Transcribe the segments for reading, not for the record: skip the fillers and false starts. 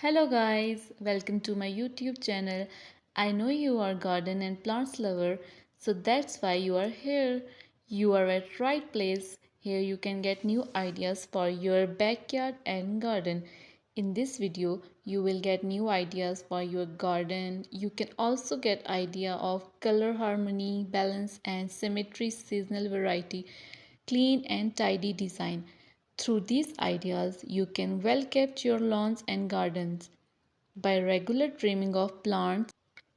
Hello guys, welcome to my YouTube channel. I know you are garden and plants lover, so that's why you are here. You are at right place. Here you can get new ideas for your backyard and garden. In this video, you will get new ideas for your garden. You can also get idea of color harmony, balance and symmetry, seasonal variety, clean and tidy design. Through these ideas, you can well keep your lawns and gardens. By regular trimming of plants,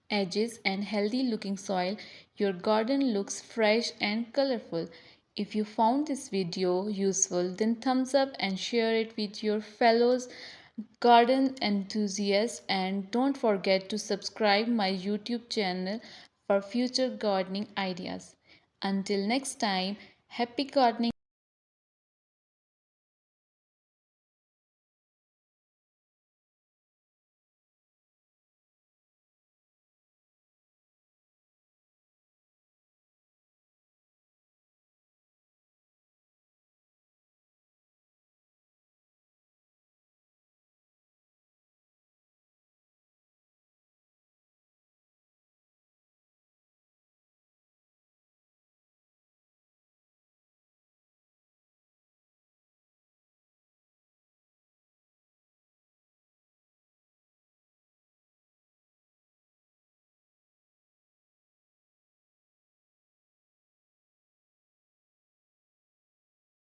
edges, and healthy looking soil, your garden looks fresh and colorful. If you found this video useful, then thumbs up and share it with your fellows garden enthusiasts, and don't forget to subscribe my YouTube channel for future gardening ideas. Until next time, happy gardening.